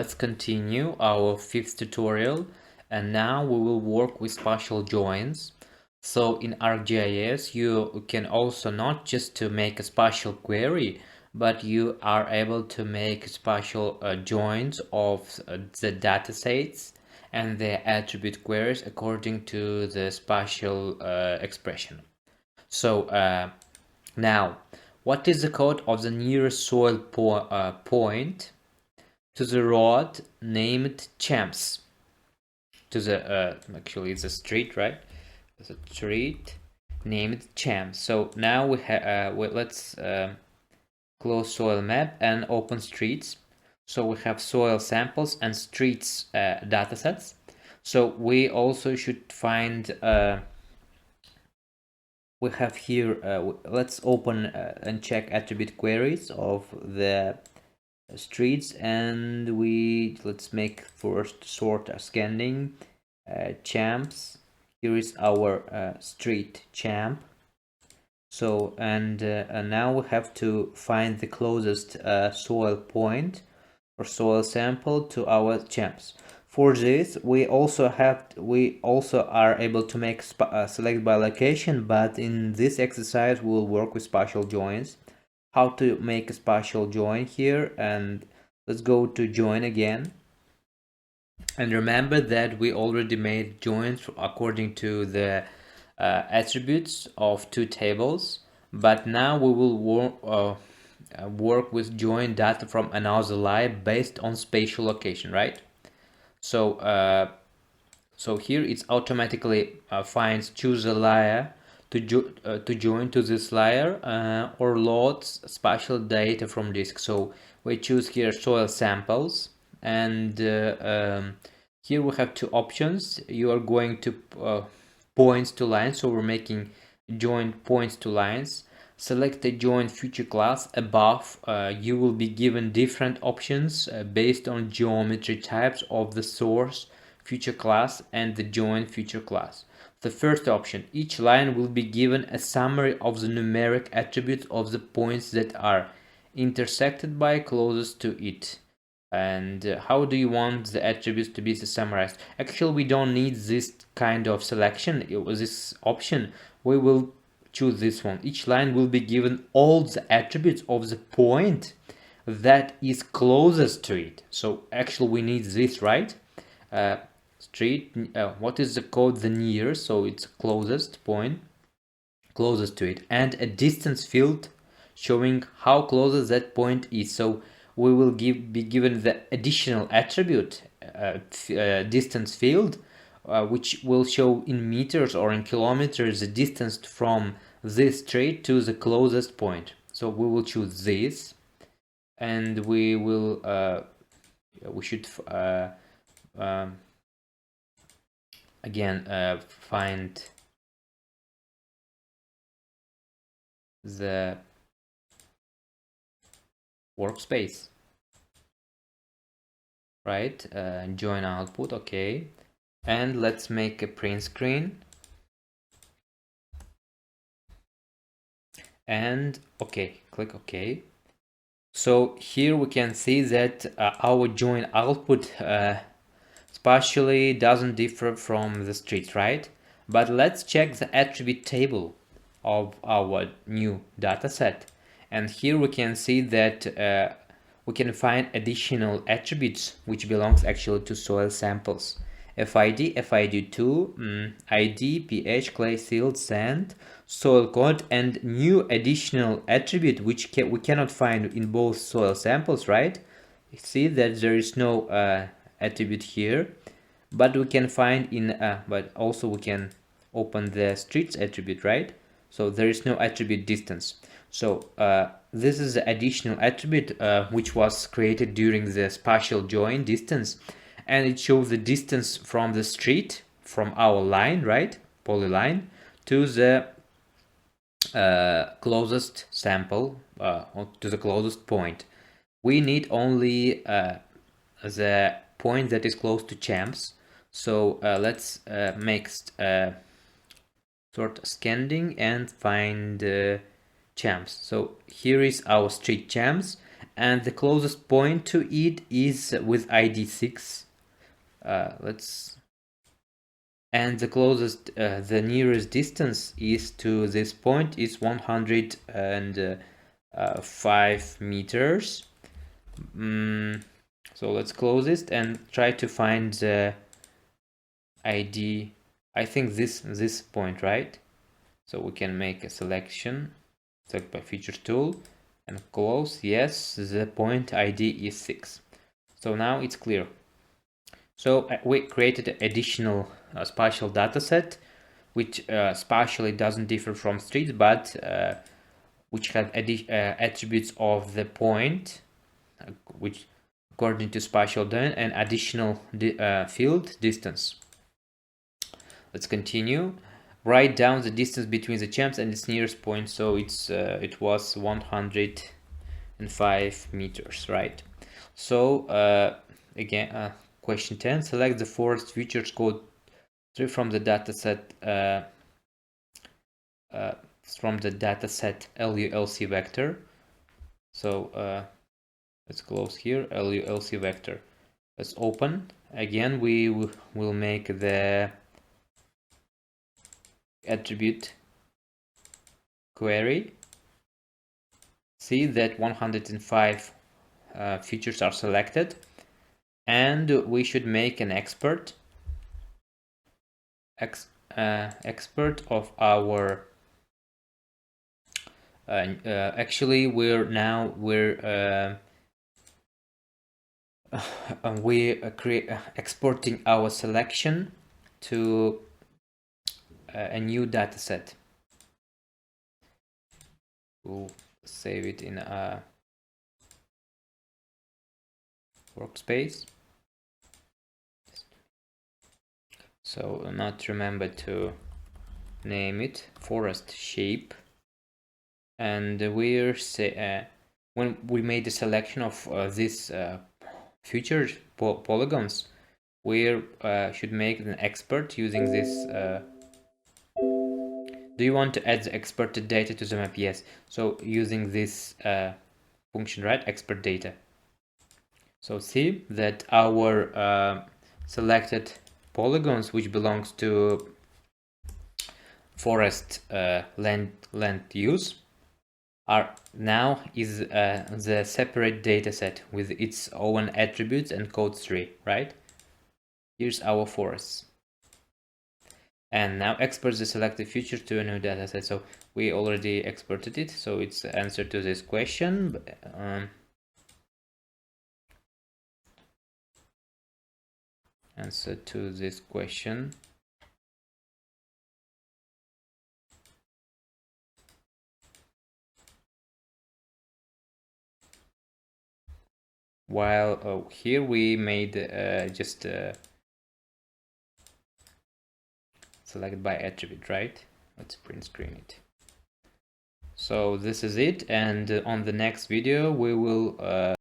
let's continue our fifth tutorial, and now we will work with spatial joins. So in ArcGIS you can also not just to make a spatial query, but you are able to make spatial joins of the datasets and their attribute queries according to the spatial expression. So now, what is the code of the nearest soil point to the road named Champs? To the actually it's a street, right? It's a street named Champs. So now we have let's close soil map and open streets. So we have soil samples and streets datasets. So we also should find we have here let's open and check attribute queries of the streets, and let's make first sort scanning champs. Here is our street champ. So and now we have to find the closest soil point or soil sample to our champs. For this, we also are able to make select by location, but in this exercise we'll work with spatial joins. How to make a spatial join here, and let's go to join again. And remember that we already made joins according to the attributes of two tables, but now we will work with join data from another layer based on spatial location, right? So so here it's automatically finds choose a layer to join to this layer or loads spatial data from disk. So we choose here soil samples, and here we have two options. You are going to points to lines, so we're making join points to lines. Select the join feature class above. You will be given different options based on geometry types of the source feature class and the join feature class. The first option, each line will be given a summary of the numeric attributes of the points that are intersected by closest to it. And how do you want the attributes to be summarized? Actually, we don't need this kind of selection. This option, we will choose this one. Each line will be given all the attributes of the point that is closest to it. So actually we need this, right? Street, what is the code? The near, so it's closest point, closest to it, and a distance field showing how close that point is. So we will be given the additional attribute distance field, which will show in meters or in kilometers the distance from this street to the closest point. So we will choose this, and we will we should again find the workspace, right? Join output, okay, and let's make a print screen, and okay, click OK. So here we can see that our join output spatially doesn't differ from the streets, right? But let's check the attribute table of our new dataset, and here we can see that we can find additional attributes which belongs actually to soil samples. FID, FID2, ID, pH, clay, silt, sand, soil code, and new additional attribute which we cannot find in both soil samples, right? You see that there is no attribute here, but we can find in but also we can open the streets attribute, right? So there is no attribute distance. So this is the additional attribute which was created during the spatial join distance, and it shows the distance from the street, from our line, right, polyline, to the closest sample, to the closest point. We need only the point that is close to champs. So let's make sort scanning and find champs. So here is our street champs, and the closest point to it is with ID 6. And the closest, the nearest distance is to this point is 105 meters. So let's close it and try to find the ID. I think this point, right? So we can make a selection, select by feature tool and close. Yes, the point ID is 6. So now it's clear. So we created an additional spatial dataset, which spatially doesn't differ from streets, but which have attributes of the point, which according to spatial domain, and additional field distance. Let's continue. Write down the distance between the champs and its nearest point. So it was 105 meters, right? So again, question 10. Select the forest features code 3 from the dataset LULC vector. So let's close here, LULC vector. Let's open. Again, we will make the attribute query. See that 105 features are selected, and we should make an expert of our actually we're exporting our selection to a new dataset. We'll save it in a workspace. So not remember to name it forest shape, and we're when we made the selection of these features polygons, we should make an expert using this. Do you want to add the exported data to the map? Yes. So using this function, right? Export data. So see that our selected polygons, which belongs to forest land use, are now is the separate dataset with its own attributes and code 3, right? Here's our forests. And now export the selected feature to a new dataset. So we already exported it, so it's the answer to this question. Answer to this question. While here we made just select by attribute, right? Let's print screen it. So this is it, and on the next video we will